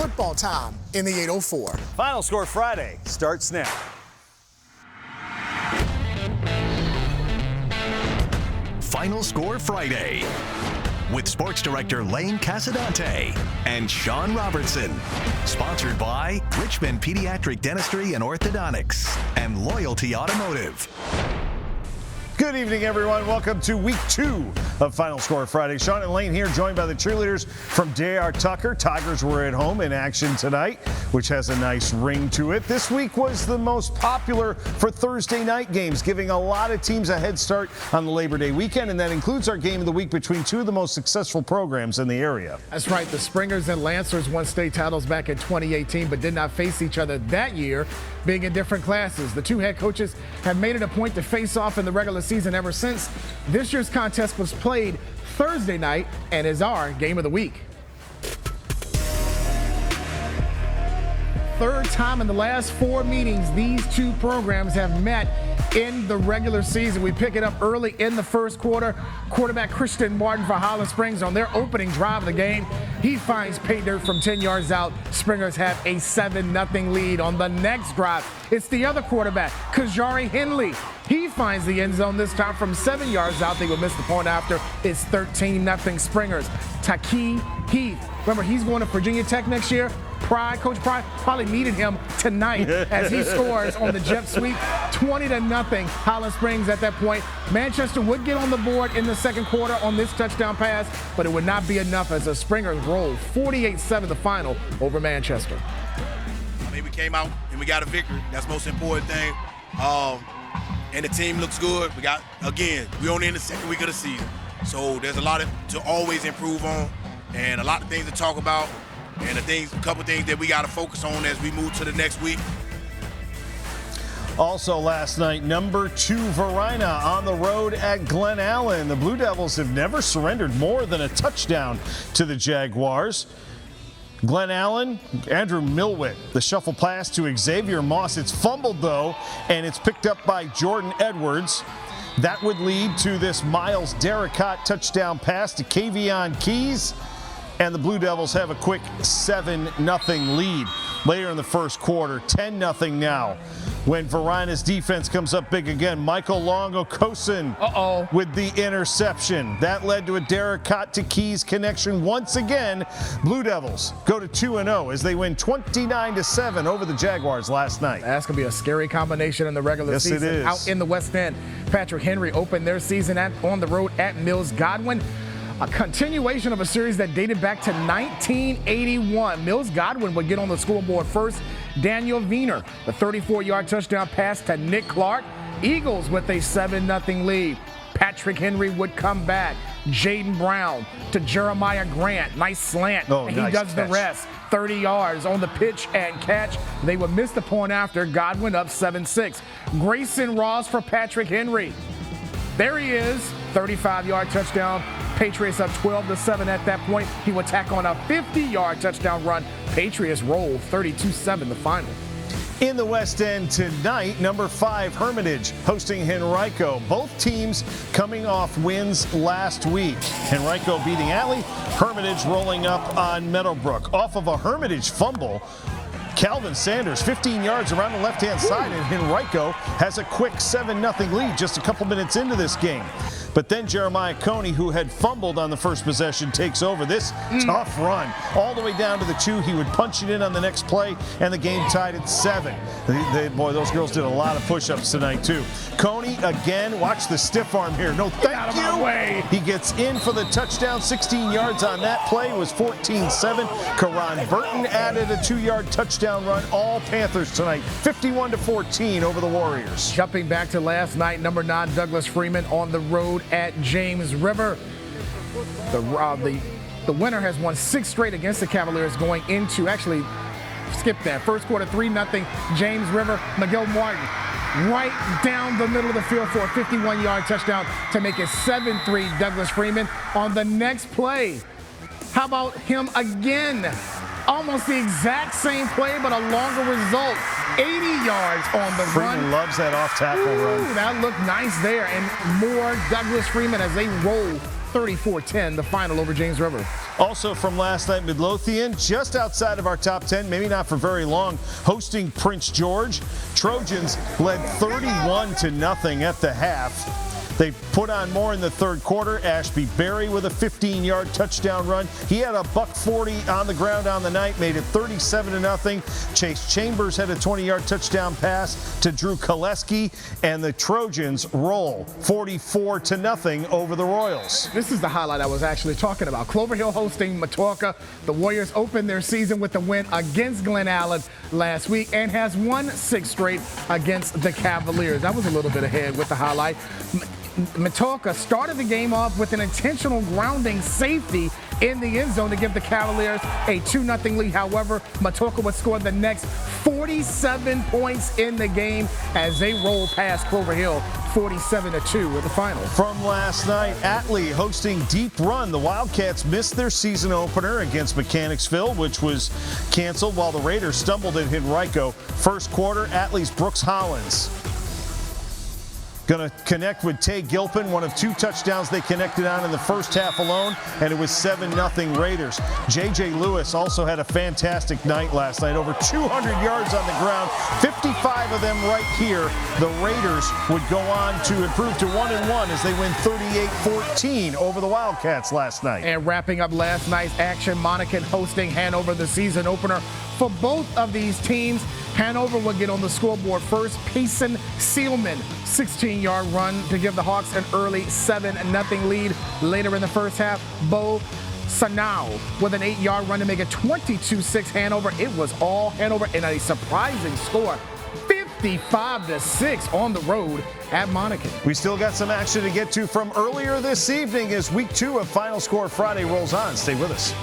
football time in the 804. Final Score Friday starts now. Final Score Friday with Sports Director Lane Casadante and Sean Robertson. Sponsored by Richmond Pediatric Dentistry and Orthodontics and Loyalty Automotive. Good evening, everyone. Welcome to week 2 of Final Score Friday. Sean and Lane here, joined by the cheerleaders from J.R. Tucker. Tigers were at home in action tonight, which has a nice ring to it. This week was the most popular for Thursday night games, giving a lot of teams a head start on the Labor Day weekend, and that includes our game of the week between two of the most successful programs in the area. That's right. The Springers and Lancers won state titles back in 2018, but did not face each other that year, being in different classes. The two head coaches have made it a point to face off in the regular season ever since. This year's contest was played Thursday night and is our game of the week. Third time in the last 4 meetings these two programs have met in the regular season. We pick it up early in the first quarter. Quarterback Christian Martin for Holland Springs on their opening drive of the game. He finds pay dirt from 10 yards out. Springers have a 7-0 lead. On the next drive, it's the other quarterback, Kajari Henley. He finds the end zone this time from 7 yards out. They will miss the point after. It's 13-0 Springers. Taki Heath. Remember, he's going to Virginia Tech next year. Coach Pride probably needed him tonight as he scores on the jet sweep. 20-0 Holland Springs at that point. Manchester would get on the board in the second quarter on this touchdown pass, but it would not be enough as the Springers rolled 48-7 the final over Manchester. I mean, we came out and we got a victory. That's the most important thing. And the team looks good. We're only in the second week of the season. So there's a lot to always improve on and a lot of things to talk about. And a couple things that we got to focus on as we move to the next week. Also last night, number 2 Varina on the road at Glen Allen. The Blue Devils have never surrendered more than a touchdown to the Jaguars. Glen Allen, Andrew Milwitt, the shuffle pass to Xavier Moss. It's fumbled though, and it's picked up by Jordan Edwards. That would lead to this Miles Derricott touchdown pass to Kavion Keys. And the Blue Devils have a quick 7-0 lead later in the first quarter. 10-0 now. When Varina's defense comes up big again, Michael Longo-Kosin with the interception. That led to a Derricott to Keys connection once again. Blue Devils go to 2-0 as they win 29-7 over the Jaguars last night. That's going to be a scary combination in the regular season. Yes, it is. Out in the West End, Patrick Henry opened their season on the road at Mills Godwin. A continuation of a series that dated back to 1981. Mills Godwin would get on the scoreboard first. Daniel Wiener, the 34-yard touchdown pass to Nick Clark. Eagles with a 7-0 lead. Patrick Henry would come back. Jaden Brown to Jeremiah Grant. Nice slant. And he does the rest. 30 yards on the pitch and catch. They would miss the point after. Godwin up 7-6. Grayson Ross for Patrick Henry. There he is. 35-yard touchdown. Patriots up 12-7 at that point. He would tack on a 50-yard touchdown run. Patriots roll 32-7 the final. In the West End tonight, number 5 Hermitage hosting Henrico. Both teams coming off wins last week. Henrico beating Alley, Hermitage rolling up on Meadowbrook. Off of a Hermitage fumble, Calvin Sanders, 15 yards around the left-hand side, and Henrico has a quick 7-0 lead just a couple minutes into this game. But then Jeremiah Coney, who had fumbled on the first possession, takes over. This tough run all the way down to the 2. He would punch it in on the next play, and the game tied at 7. Boy, those girls did a lot of push-ups tonight, too. Coney, again, watch the stiff arm here. No, thank you. He gets in for the touchdown. 16 yards on that play. It was 14-7. Karan Burton added a 2-yard touchdown run. All Panthers tonight, 51-14 over the Warriors. Jumping back to last night, number 9 Douglas Freeman on the road at James River. The winner has won 6 straight against the Cavaliers going into, actually, skip that, first quarter 3-0 James River. Miguel Martin right down the middle of the field for a 51-yard touchdown to make it 7-3 Douglas Freeman. On the next play, how about him again? Almost the exact same play, but a longer result. 80 yards on the Freeman run. loves that off-tackle run. That looked nice there. And more Douglas Freeman as they roll 34-10, the final over James River. Also from last night, Midlothian, just outside of our top 10, maybe not for very long, hosting Prince George. Trojans led 31-0 at the half. They put on more in the third quarter. Ashby Berry with a 15-yard touchdown run. He had a $140 on the ground on the night, made it 37-0. Chase Chambers had a 20-yard touchdown pass to Drew Koleski, and the Trojans roll 44-0 over the Royals. This is the highlight I was actually talking about. Clover Hill hosting Matoaka. The Warriors opened their season with a win against Glen Allen last week and has won 6 straight against the Cavaliers. That was a little bit ahead with the highlight. Matoaka started the game off with an intentional grounding safety in the end zone to give the Cavaliers a 2-0 lead. However, Matoaka would score the next 47 points in the game as they roll past Clover Hill 47-2 with the final. From last night, Atlee hosting Deep Run. The Wildcats missed their season opener against Mechanicsville, which was canceled while the Raiders stumbled in Henrico. First quarter, Atlee's Brooks Hollins going to connect with Tay Gilpin, one of 2 touchdowns they connected on in the first half alone, and it was 7-0 Raiders. J.J. Lewis also had a fantastic night last night, over 200 yards on the ground, 55 of them right here. The Raiders would go on to improve to 1-1 as they win 38-14 over the Wildcats last night. And wrapping up last night's action, Monacan hosting Hanover, the season opener. For both of these teams, Hanover will get on the scoreboard first. Payson Sealman, 16-yard run to give the Hawks an early 7-0 lead. Later in the first half, Bo Sanau with an 8-yard run to make it 22-6 Hanover. It was all Hanover in a surprising score, 55-6 on the road at Monacan. We still got some action to get to from earlier this evening as week 2 of Final Score Friday rolls on. Stay with us.